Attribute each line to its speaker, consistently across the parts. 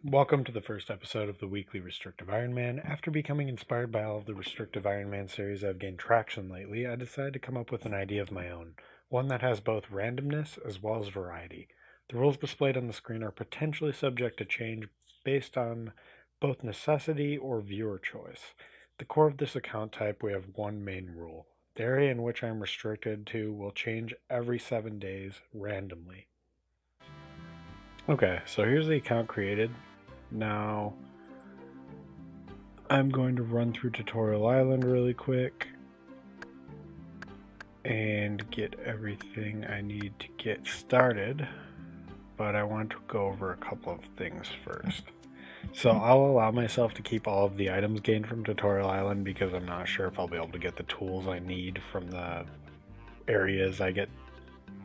Speaker 1: Welcome to the first episode of the weekly Restrictive Ironman. After becoming inspired by all of the Restrictive Ironman series I've gained traction lately, I decided to come up with an idea of my own, one that has both randomness as well as variety. The rules displayed on the screen are potentially subject to change based on both necessity or viewer choice. At the core of this account type, we have one main rule. The area in which I'm restricted to will change every 7 days randomly. Okay, so here's the account created. Now, I'm going to run through Tutorial Island really quick and get everything I need to get started, but I want to go over a couple of things first. So I'll allow myself to keep all of the items gained from Tutorial Island because I'm not sure if I'll be able to get the tools I need from the areas I get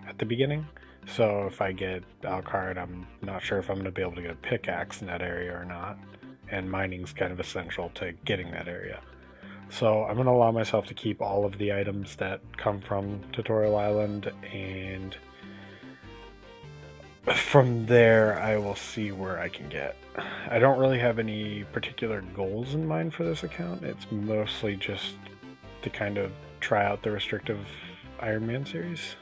Speaker 1: at the beginning. So if I get Alcard, I'm not sure if I'm going to be able to get a pickaxe in that area or not. And mining's kind of essential to getting that area. So I'm going to allow myself to keep all of the items that come from Tutorial Island, and from there I will see where I can get. I don't really have any particular goals in mind for this account. It's mostly just to kind of try out the Restrictive Ironman series.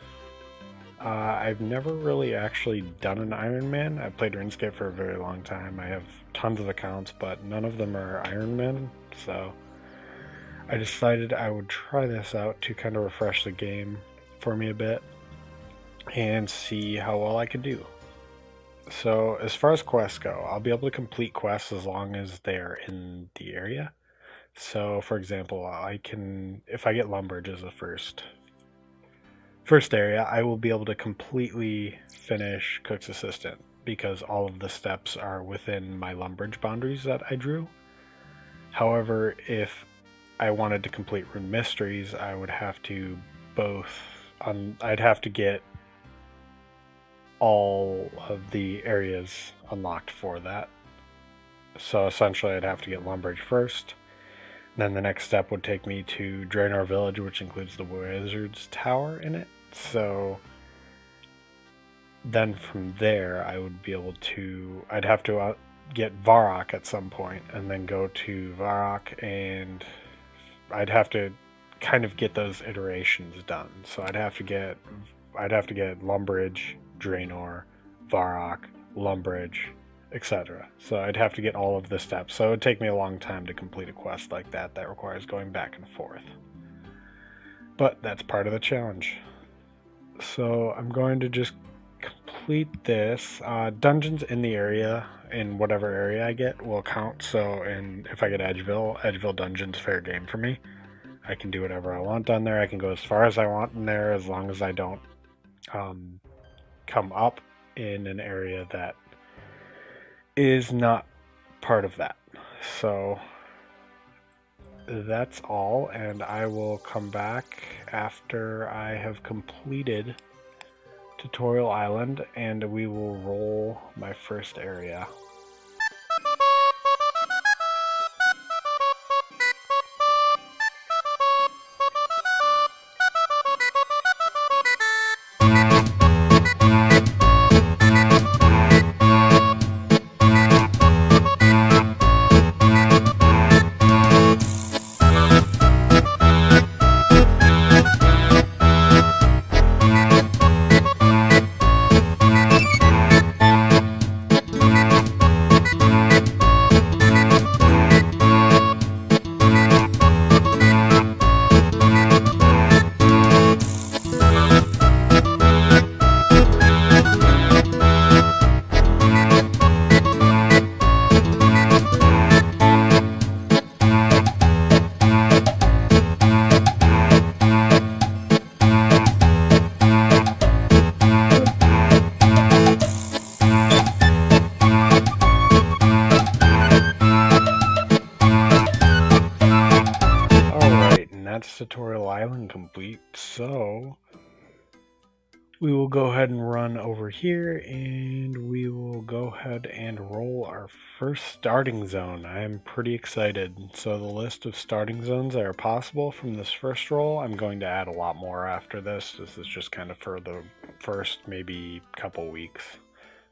Speaker 1: I've never really actually done an Ironman. I've played RuneScape for a very long time. I have tons of accounts, but none of them are Ironman, so I decided I would try this out to kind of refresh the game for me a bit and see how well I could do. So as far as quests go, I'll be able to complete quests as long as they're in the area. So for example, if I get Lumbridge as the first area, I will be able to completely finish Cook's Assistant because all of the steps are within my Lumbridge boundaries that I drew. However, if I wanted to complete Rune Mysteries, I would have to I'd have to get all of the areas unlocked for that. So essentially I'd have to get Lumbridge first. Then the next step would take me to Draenor Village, which includes the Wizard's Tower in it. So then from there, I'd have to get Varrock at some point, and then go to Varrock, and I'd have to kind of get those iterations done. So I'd have to get Lumbridge, Draenor, Varrock, Lumbridge, etc. So I'd have to get all of the steps. So it would take me a long time to complete a quest like that requires going back and forth. But that's part of the challenge. So I'm going to just complete this. Dungeons in the area, in whatever area I get, will count. So if I get Edgeville Dungeon's fair game for me. I can do whatever I want down there. I can go as far as I want in there as long as I don't come up in an area that is not part of that. So that's all, and I will come back after I have completed Tutorial Island, and we will roll my first area. That's Tutorial Island complete, so we will go ahead and run over here, and we will go ahead and roll our first starting zone. I am pretty excited. So the list of starting zones that are possible from this first roll, I'm going to add a lot more after this. This is just kind of for the first maybe couple weeks.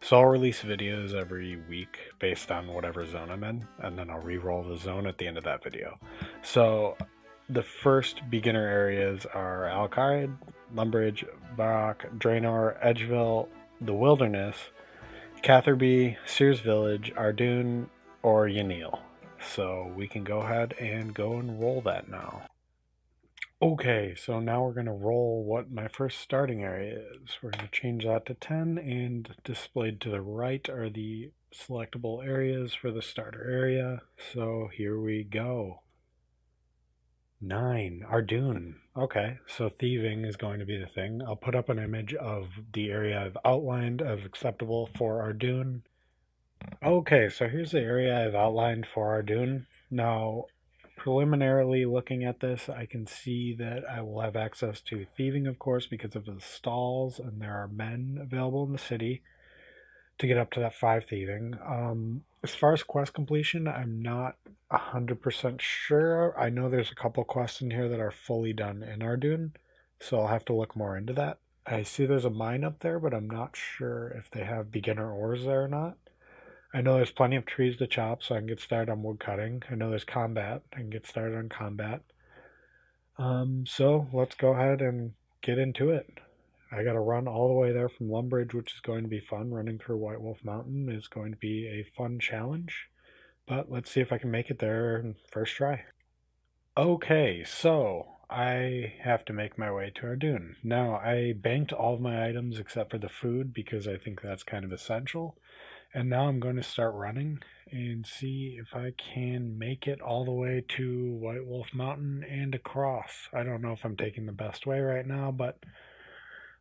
Speaker 1: So I'll release videos every week based on whatever zone I'm in, and then I'll re-roll the zone at the end of that video. So the first beginner areas are Alkard, Lumbridge, Varrock, Draenor, Edgeville, the Wilderness, Catherby, Sears Village, Ardoon, or Yaneel. So we can go ahead and go and roll that now. Okay, so now we're going to roll what my first starting area is. We're going to change that to 10, and displayed to the right are the selectable areas for the starter area. So here we go. 9, Ardoon. Okay, so thieving is going to be the thing. I'll put up an image of the area I've outlined as acceptable for Ardoon. Okay, so here's the area I've outlined for Ardoon. Now, preliminarily looking at this, I can see that I will have access to thieving, of course, because of the stalls, and there are men available in the city to get up to that 5 thieving. As far as quest completion, I'm not 100% sure. I know there's a couple quests in here that are fully done in Ardoon, so I'll have to look more into that. I see there's a mine up there, but I'm not sure if they have beginner ores there or not. I know there's plenty of trees to chop, so I can get started on wood cutting. I know there's combat. I can get started on combat. So let's go ahead and get into it. I got to run all the way there from Lumbridge, which is going to be fun. Running through White Wolf Mountain is going to be a fun challenge. But let's see if I can make it there first try. Okay, so I have to make my way to Ardoon. Now, I banked all of my items except for the food because I think that's kind of essential. And now I'm going to start running and see if I can make it all the way to White Wolf Mountain and across. I don't know if I'm taking the best way right now, but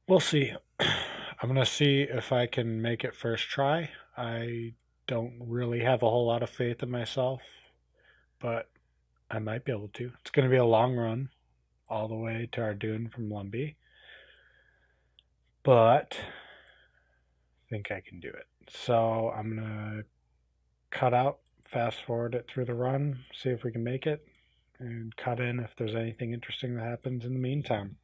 Speaker 1: we'll see. I'm going to see if I can make it first try. I don't really have a whole lot of faith in myself, but I might be able to. It's going to be a long run all the way to Ardoon from Lumbee, but I think I can do it. So I'm going to cut out, fast forward it through the run, see if we can make it, and cut in if there's anything interesting that happens in the meantime.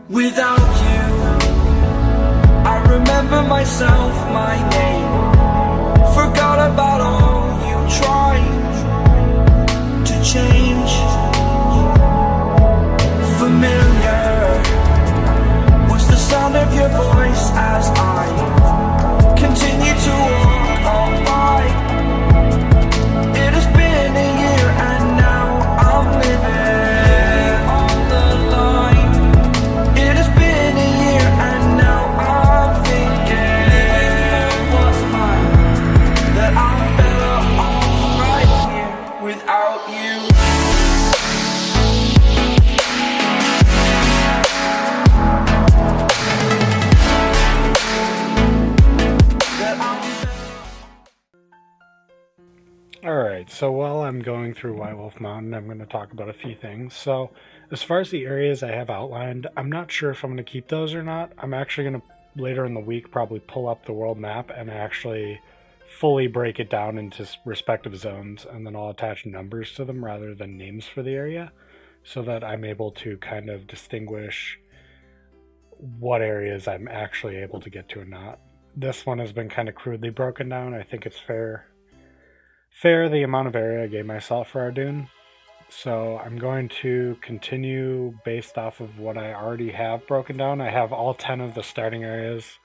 Speaker 2: Without you, I remember myself, my name, forgot about all you tried to change. Familiar was the sound of your voice as I continue to walk on by. It has been a year and now I'm living on the line. It has been a year and now I'm thinking what's mine, that I'm better off right here without you.
Speaker 1: Alright, so while I'm going through White Wolf Mountain, I'm going to talk about a few things. So, as far as the areas I have outlined, I'm not sure if I'm going to keep those or not. I'm actually going to, later in the week, probably pull up the world map and actually fully break it down into respective zones, and then I'll attach numbers to them rather than names for the area, so that I'm able to kind of distinguish what areas I'm actually able to get to and not. This one has been kind of crudely broken down. I think it's fair the amount of area I gave myself for Ardoon. So I'm going to continue based off of what I already have broken down. I have all 10 of the starting areas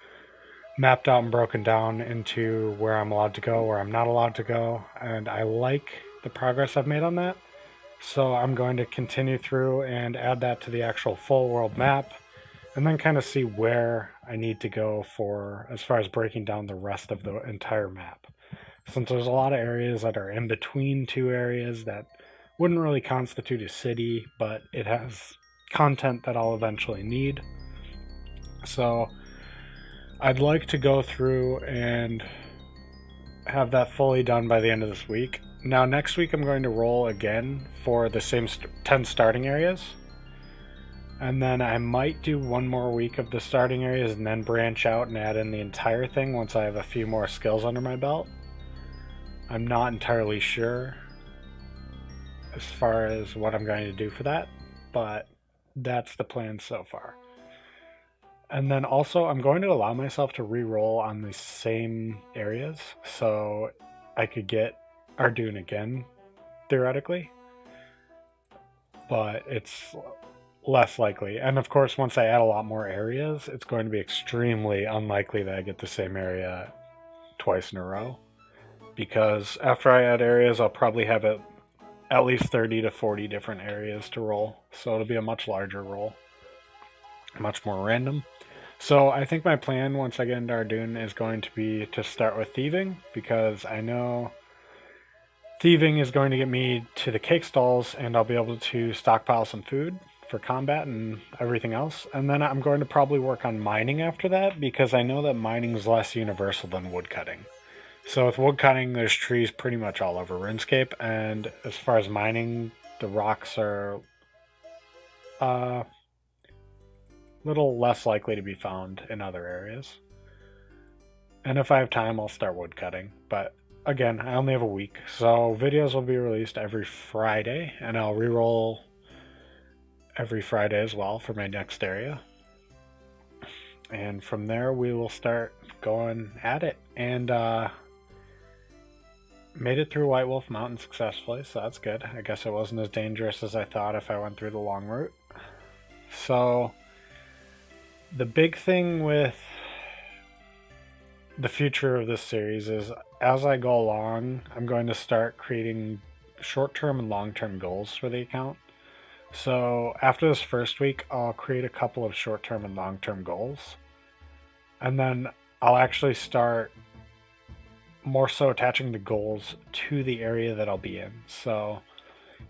Speaker 1: mapped out and broken down into where I'm allowed to go, where I'm not allowed to go, and I like the progress I've made on that. So I'm going to continue through and add that to the actual full world map, and then kind of see where I need to go for as far as breaking down the rest of the entire map. Since there's a lot of areas that are in between two areas that wouldn't really constitute a city, but it has content that I'll eventually need. So I'd like to go through and have that fully done by the end of this week. Now next week I'm going to roll again for the same 10 starting areas. And then I might do one more week of the starting areas and then branch out and add in the entire thing once I have a few more skills under my belt. I'm not entirely sure as far as what I'm going to do for that, but that's the plan so far. And then also, I'm going to allow myself to re-roll on the same areas, so I could get Ardoon again, theoretically. But it's less likely. And of course, once I add a lot more areas, it's going to be extremely unlikely that I get the same area twice in a row. Because after I add areas, I'll probably have at least 30 to 40 different areas to roll. So it'll be a much larger roll, much more random. So I think my plan once I get into Ardoon is going to be to start with thieving, because I know thieving is going to get me to the cake stalls and I'll be able to stockpile some food for combat and everything else. And then I'm going to probably work on mining after that, because I know that mining is less universal than woodcutting. So with woodcutting, there's trees pretty much all over RuneScape, and as far as mining, the rocks are little less likely to be found in other areas. And if I have time, I'll start woodcutting. But again, I only have a week, so videos will be released every Friday, and I'll reroll every Friday as well for my next area. And from there, we will start going at it. And made it through White Wolf Mountain successfully, so that's good. I guess it wasn't as dangerous as I thought if I went through the long route. So the big thing with the future of this series is, as I go along, I'm going to start creating short-term and long-term goals for the account. So after this first week, I'll create a couple of short-term and long-term goals. And then I'll actually start more so attaching the goals to the area that I'll be in. So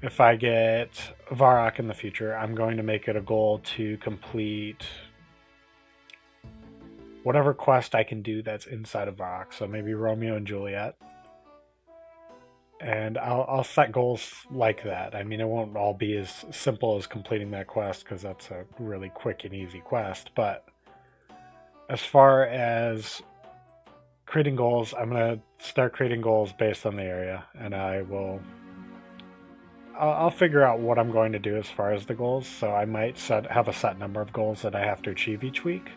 Speaker 1: if I get Varrock in the future, I'm going to make it a goal to complete whatever quest I can do that's inside of Varrock. So maybe Romeo and Juliet. And I'll set goals like that. I mean, it won't all be as simple as completing that quest, because that's a really quick and easy quest. But as far as creating goals, I'm going to start creating goals based on the area. And I'll figure out what I'm going to do as far as the goals. So I might have a set number of goals that I have to achieve each week.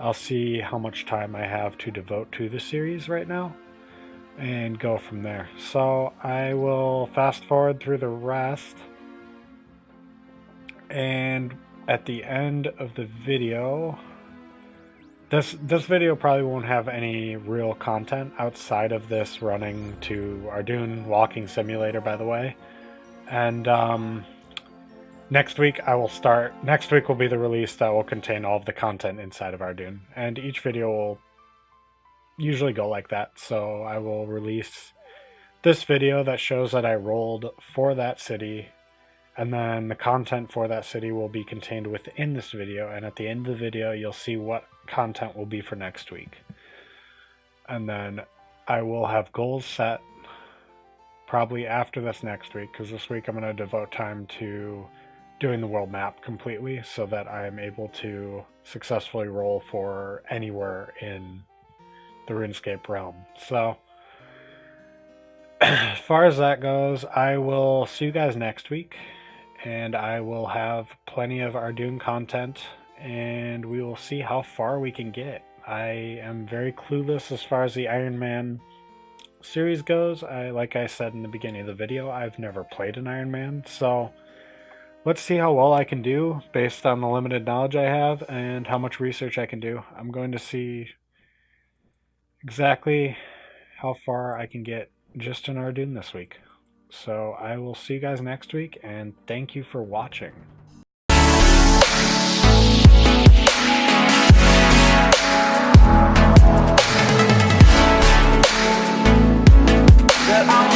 Speaker 1: I'll see how much time I have to devote to the series right now and go from there. So I will fast forward through the rest, and at the end of the video, this video probably won't have any real content outside of this running to Ardoon walking simulator, by the way. And next week will be the release that will contain all of the content inside of Ardoon, and each video will usually go like that. So I will release this video that shows that I rolled for that city, and then the content for that city will be contained within this video, and at the end of the video you'll see what content will be for next week. And then I will have goals set probably after this next week, because this week I'm going to devote time to doing the world map completely so that I'm able to successfully roll for anywhere in the RuneScape realm. So as far as that goes, I will see you guys next week, and I will have plenty of Ardoon content, and we will see how far we can get. I am very clueless as far as the Ironman series goes. Like I said in the beginning of the video, I've never played an Ironman, so let's see how well I can do based on the limited knowledge I have and how much research I can do. I'm going to see exactly how far I can get just in Ardoon this week. So I will see you guys next week, and thank you for watching.
Speaker 2: That I'm